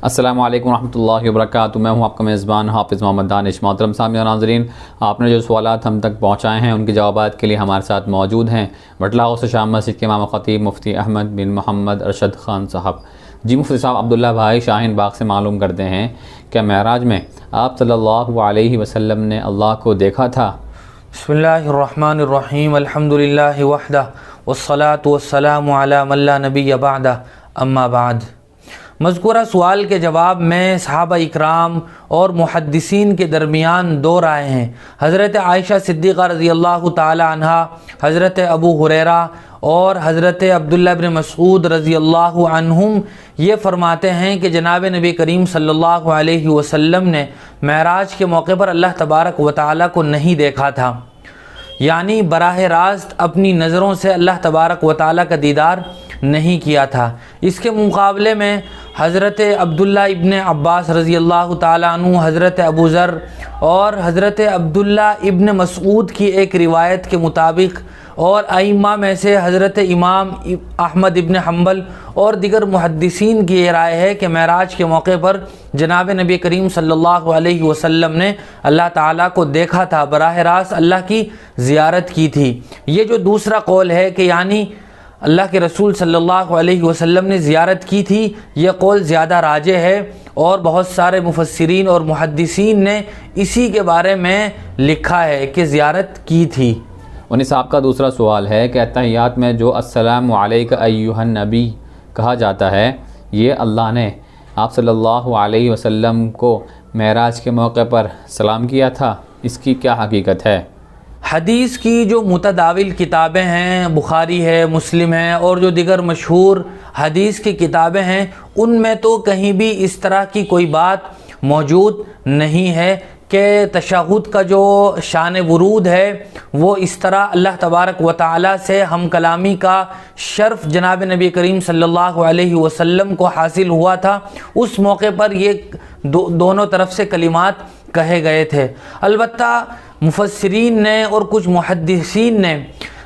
السلام علیکم ورحمۃ اللہ وبرکاتہ۔ میں ہوں آپ کا میزبان حافظ محمد دانش۔ محترم سامعین و ناظرین، آپ نے جو سوالات ہم تک پہنچائے ہیں ان کے جوابات کے لیے ہمارے ساتھ موجود ہیں بٹلہ ہاؤس شام مسجد کے امام خطیب مفتی احمد بن محمد ارشد خان صاحب۔ جی مفتی صاحب، عبداللہ بھائی شاہین باغ سے معلوم کرتے ہیں کہ معراج میں آپ صلی اللہ علیہ وسلم نے اللہ کو دیکھا تھا؟ بسم اللہ الرحمن الرحیم، الحمدللہ وحدہ والصلاة والسلام علی من لا نبی بعدہ، اما بعد۔ مذکورہ سوال کے جواب میں صحابہ اکرام اور محدثین کے درمیان دو رائے ہیں۔ حضرت عائشہ صدیقہ رضی اللہ تعالی عنہا، حضرت ابو ہریرہ اور حضرت عبداللہ بن مسعود رضی اللہ عنہم یہ فرماتے ہیں کہ جناب نبی کریم صلی اللہ علیہ وسلم نے معراج کے موقع پر اللہ تبارک و تعالی کو نہیں دیکھا تھا، یعنی براہ راست اپنی نظروں سے اللہ تبارک و تعالی کا دیدار نہیں کیا تھا۔ اس کے مقابلے میں حضرت عبداللہ ابن عباس رضی اللہ تعالیٰ عنہ، حضرت ابو ذر اور حضرت عبداللہ ابن مسعود کی ایک روایت کے مطابق اور ائمہ میں سے حضرت امام احمد ابن حنبل اور دیگر محدثین کی یہ رائے ہے کہ معراج کے موقع پر جناب نبی کریم صلی اللہ علیہ وسلم نے اللہ تعالیٰ کو دیکھا تھا، براہ راست اللہ کی زیارت کی تھی۔ یہ جو دوسرا قول ہے کہ یعنی اللہ کے رسول صلی اللہ علیہ وسلم نے زیارت کی تھی، یہ قول زیادہ راجح ہے اور بہت سارے مفسرین اور محدثین نے اسی کے بارے میں لکھا ہے کہ زیارت کی تھی۔ انہیں صاحب کا دوسرا سوال ہے کہ اتحیات میں جو السلام علیک ایھا النبی کہا جاتا ہے، یہ اللہ نے آپ صلی اللہ علیہ وسلم کو معراج کے موقع پر سلام کیا تھا، اس کی کیا حقیقت ہے؟ حدیث کی جو متداول کتابیں ہیں، بخاری ہے، مسلم ہے اور جو دیگر مشہور حدیث کی کتابیں ہیں، ان میں تو کہیں بھی اس طرح کی کوئی بات موجود نہیں ہے کہ تشہد کا جو شان ورود ہے وہ اس طرح اللہ تبارک و تعالی سے ہم کلامی کا شرف جناب نبی کریم صلی اللہ علیہ وسلم کو حاصل ہوا تھا، اس موقع پر یہ دونوں طرف سے کلمات کہے گئے تھے۔ البتہ مفسرین نے اور کچھ محدثین نے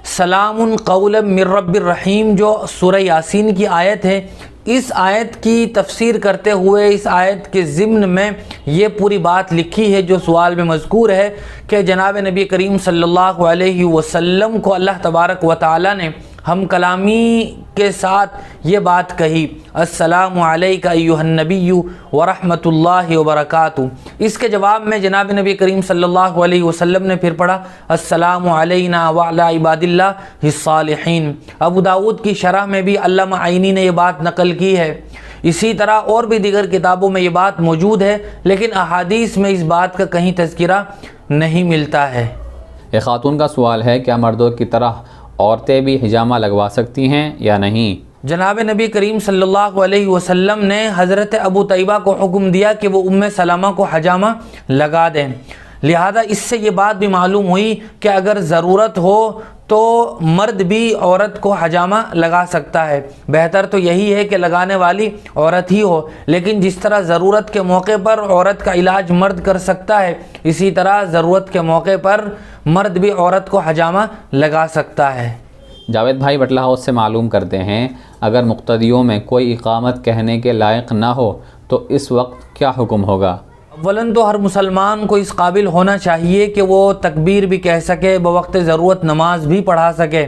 سلام قولا من رب الرحیم جو سورہ یاسین کی آیت ہے، اس آیت کی تفسیر کرتے ہوئے اس آیت کے ضمن میں یہ پوری بات لکھی ہے جو سوال میں مذکور ہے کہ جناب نبی کریم صلی اللہ علیہ وسلم کو اللہ تبارک و تعالی نے ہم کلامی کے ساتھ یہ بات کہی، السلام علیک ایھا النبی ورحمۃ اللہ وبرکاتہ۔ اس کے جواب میں جناب نبی کریم صلی اللہ علیہ وسلم نے پھر پڑھا السلام علینا وعلی عباد اللہ الصالحین۔ ابو داؤد کی شرح میں بھی علامہ عینی نے یہ بات نقل کی ہے، اسی طرح اور بھی دیگر کتابوں میں یہ بات موجود ہے، لیکن احادیث میں اس بات کا کہیں تذکرہ نہیں ملتا ہے۔ ایک خاتون کا سوال ہے، کیا مردوں کی طرح عورتیں بھی حجامہ لگوا سکتی ہیں یا نہیں؟ جناب نبی کریم صلی اللہ علیہ وسلم نے حضرت ابو طیبہ کو حکم دیا کہ وہ ام سلمہ کو حجامہ لگا دیں، لہذا اس سے یہ بات بھی معلوم ہوئی کہ اگر ضرورت ہو تو مرد بھی عورت کو حجامہ لگا سکتا ہے۔ بہتر تو یہی ہے کہ لگانے والی عورت ہی ہو، لیکن جس طرح ضرورت کے موقع پر عورت کا علاج مرد کر سکتا ہے، اسی طرح ضرورت کے موقع پر مرد بھی عورت کو حجامہ لگا سکتا ہے۔ جاوید بھائی بٹلہ ہاؤس سے معلوم کرتے ہیں، اگر مقتدیوں میں کوئی اقامت کہنے کے لائق نہ ہو تو اس وقت کیا حکم ہوگا؟ اولاً تو ہر مسلمان کو اس قابل ہونا چاہیے کہ وہ تکبیر بھی کہہ سکے، بوقت ضرورت نماز بھی پڑھا سکے،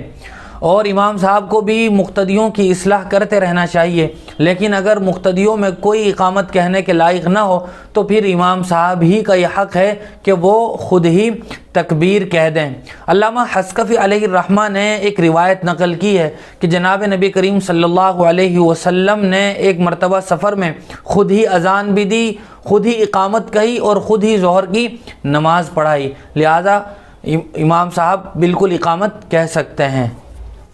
اور امام صاحب کو بھی مقتدیوں کی اصلاح کرتے رہنا چاہیے، لیکن اگر مقتدیوں میں کوئی اقامت کہنے کے لائق نہ ہو تو پھر امام صاحب ہی کا یہ حق ہے کہ وہ خود ہی تکبیر کہہ دیں۔ علامہ حسکفی علیہ الرحمہ نے ایک روایت نقل کی ہے کہ جناب نبی کریم صلی اللہ علیہ وسلم نے ایک مرتبہ سفر میں خود ہی اذان بھی دی، خود ہی اقامت کہی اور خود ہی ظہر کی نماز پڑھائی، لہذا امام صاحب بالکل اقامت کہہ سکتے ہیں۔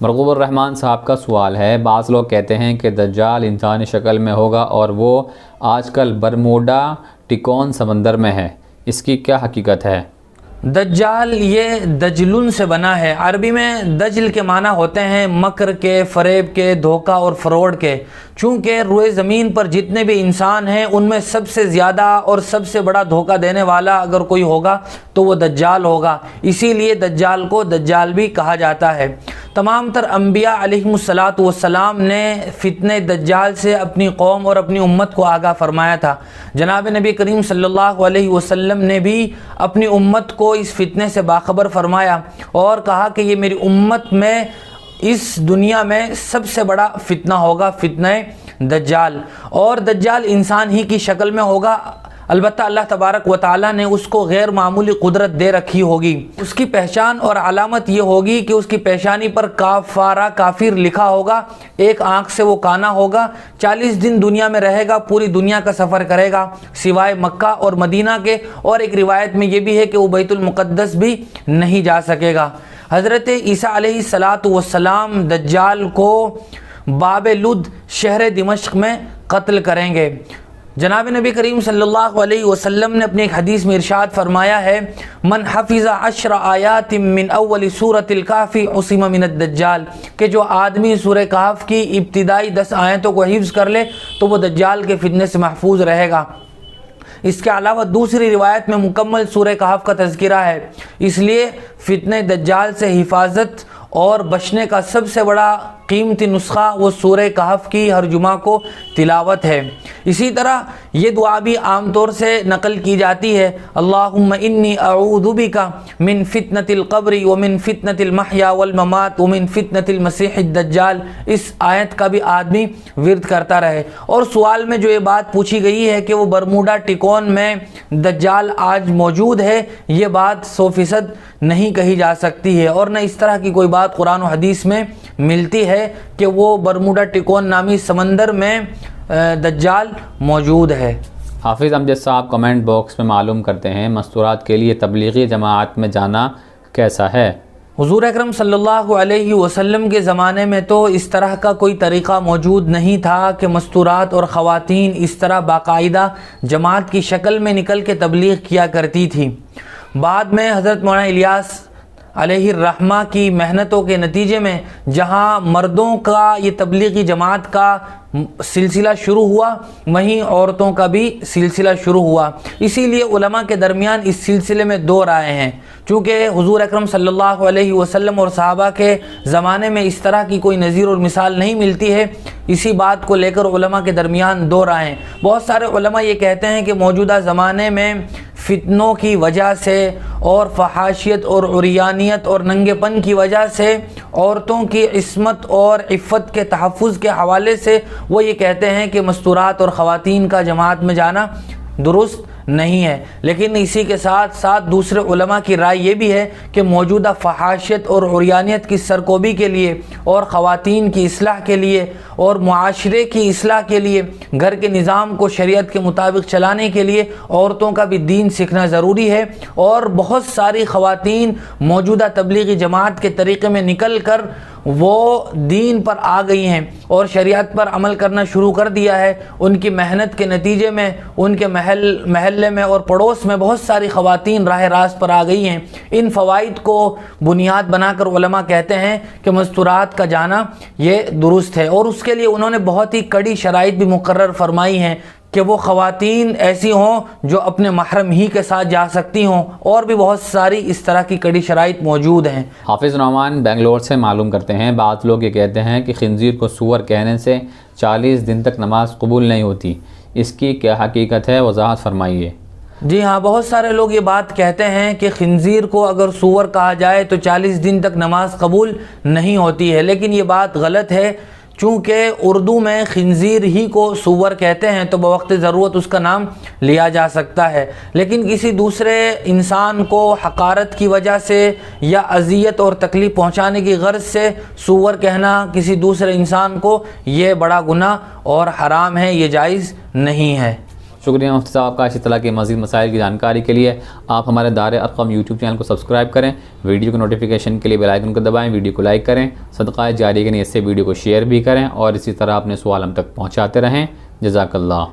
مرغوب الرحمن صاحب کا سوال ہے، بعض لوگ کہتے ہیں کہ دجال انسانی شکل میں ہوگا اور وہ آج کل برموڈا ٹیکون سمندر میں ہے، اس کی کیا حقیقت ہے؟ دجال یہ دجلن سے بنا ہے، عربی میں دجل کے معنی ہوتے ہیں مکر کے، فریب کے، دھوکہ اور فروڈ کے۔ چونکہ روئے زمین پر جتنے بھی انسان ہیں ان میں سب سے زیادہ اور سب سے بڑا دھوکہ دینے والا اگر کوئی ہوگا تو وہ دجال ہوگا، اسی لیے دجال کو دجال بھی کہا جاتا ہے۔ تمام تر انبیاء علیہم السلام نے فتنہ دجال سے اپنی قوم اور اپنی امت کو آگاہ فرمایا تھا۔ جناب نبی کریم صلی اللہ علیہ وسلم نے بھی اپنی امت کو اس فتنے سے باخبر فرمایا اور کہا کہ یہ میری امت میں اس دنیا میں سب سے بڑا فتنہ ہوگا، فتنہ دجال، اور دجال انسان ہی کی شکل میں ہوگا، البتہ اللہ تبارک و تعالیٰ نے اس کو غیر معمولی قدرت دے رکھی ہوگی۔ اس کی پہچان اور علامت یہ ہوگی کہ اس کی پیشانی پر کافارہ کافر لکھا ہوگا، ایک آنکھ سے وہ کانا ہوگا، 40 دن دنیا میں رہے گا، پوری دنیا کا سفر کرے گا سوائے مکہ اور مدینہ کے، اور ایک روایت میں یہ بھی ہے کہ وہ بیت المقدس بھی نہیں جا سکے گا۔ حضرت عیسیٰ علیہ السلام دجال کو باب لد شہر دمشق میں قتل کریں گے۔ جناب نبی کریم صلی اللہ علیہ وسلم نے اپنی ایک حدیث میں ارشاد فرمایا ہے، من حفظ 10 آیات من اول سورۃ الکہف عصم من الدجال، کہ جو آدمی سورہ کہف کی ابتدائی 10 آیتوں کو حفظ کر لے تو وہ دجال کے فتنے سے محفوظ رہے گا۔ اس کے علاوہ دوسری روایت میں مکمل سورہ کہف کا تذکرہ ہے، اس لیے فتنہ دجال سے حفاظت اور بچنے کا سب سے بڑا قیمتی نسخہ وہ سورہ کہف کی ہر جمعہ کو تلاوت ہے۔ اسی طرح یہ دعا بھی عام طور سے نقل کی جاتی ہے، اللہم انی اعوذ بک من فتنۃ القبر ومن فتنۃ المحیا والممات ومن فتنۃ المسیح الدجال۔ اس آیت کا بھی آدمی ورد کرتا رہے۔ اور سوال میں جو یہ بات پوچھی گئی ہے کہ وہ برموڈا ٹیکون میں دجال آج موجود ہے، یہ بات 100% نہیں کہی جا سکتی ہے، اور نہ اس طرح کی کوئی بات قرآن و حدیث میں ملتی ہے کہ وہ برموڈا ٹیکون نامی سمندر میں دجال موجود ہے۔ حافظ امجد صاحب کمنٹ باکس میں معلوم کرتے ہیں مستورات کے لیے تبلیغی جماعت میں جانا کیسا ہے؟ حضور اکرم صلی اللہ علیہ وسلم کے زمانے میں تو اس طرح کا کوئی طریقہ موجود نہیں تھا کہ مستورات اور خواتین اس طرح باقاعدہ جماعت کی شکل میں نکل کے تبلیغ کیا کرتی تھی۔ بعد میں حضرت مولانا الیاس علیہ الرحمہ کی محنتوں کے نتیجے میں جہاں مردوں کا یہ تبلیغی جماعت کا سلسلہ شروع ہوا، وہیں عورتوں کا بھی سلسلہ شروع ہوا۔ اسی لیے علماء کے درمیان اس سلسلے میں 2 رائے ہیں، چونکہ حضور اکرم صلی اللہ علیہ وسلم اور صحابہ کے زمانے میں اس طرح کی کوئی نظیر اور مثال نہیں ملتی ہے، اسی بات کو لے کر علماء کے درمیان 2 رائیں۔ بہت سارے علماء یہ کہتے ہیں کہ موجودہ زمانے میں فتنوں کی وجہ سے اور فحاشیت اور عریانیت اور ننگے پن کی وجہ سے عورتوں کی عصمت اور عفت کے تحفظ کے حوالے سے وہ یہ کہتے ہیں کہ مستورات اور خواتین کا جماعت میں جانا درست نہیں ہے، لیکن اسی کے ساتھ ساتھ دوسرے علماء کی رائے یہ بھی ہے کہ موجودہ فحاشیت اور عریانیت کی سرکوبی کے لیے اور خواتین کی اصلاح کے لیے اور معاشرے کی اصلاح کے لیے، گھر کے نظام کو شریعت کے مطابق چلانے کے لیے عورتوں کا بھی دین سیکھنا ضروری ہے، اور بہت ساری خواتین موجودہ تبلیغی جماعت کے طریقے میں نکل کر وہ دین پر آ گئی ہیں اور شریعت پر عمل کرنا شروع کر دیا ہے۔ ان کی محنت کے نتیجے میں ان کے محلے میں اور پڑوس میں بہت ساری خواتین راہ راست پر آ گئی ہیں۔ ان فوائد کو بنیاد بنا کر علماء کہتے ہیں کہ مستورات کا جانا یہ درست ہے، اور اس کے لیے انہوں نے بہت ہی کڑی شرائط بھی مقرر فرمائی ہیں کہ وہ خواتین ایسی ہوں جو اپنے محرم ہی کے ساتھ جا سکتی ہوں، اور بھی بہت ساری اس طرح کی کڑی شرائط موجود ہیں۔ حافظ نعمان بنگلور سے معلوم کرتے ہیں بعض لوگ یہ کہتے ہیں کہ خنزیر کو سور کہنے سے 40 دن تک نماز قبول نہیں ہوتی، اس کی کیا حقیقت ہے، وضاحت فرمائیے۔ جی ہاں، بہت سارے لوگ یہ بات کہتے ہیں کہ خنزیر کو اگر سور کہا جائے تو 40 دن تک نماز قبول نہیں ہوتی ہے، لیکن یہ بات غلط ہے، چونکہ اردو میں خنزیر ہی کو سور کہتے ہیں تو بوقت ضرورت اس کا نام لیا جا سکتا ہے، لیکن کسی دوسرے انسان کو حقارت کی وجہ سے یا اذیت اور تکلیف پہنچانے کی غرض سے سور کہنا کسی دوسرے انسان کو یہ بڑا گناہ اور حرام ہے، یہ جائز نہیں ہے۔ شکریہ مفتی صاحب کا۔ اسی طرح کے مزید مسائل کی جانکاری کے لیے آپ ہمارے دار ارقم یوٹیوب چینل کو سبسکرائب کریں، ویڈیو کی نوٹیفیکیشن کے لیے بیل آئیکن کو دبائیں، ویڈیو کو لائک کریں، صدقہ جاریہ کے نیت سے ویڈیو کو شیئر بھی کریں، اور اسی طرح اپنے سوال ہم تک پہنچاتے رہیں۔ جزاک اللہ۔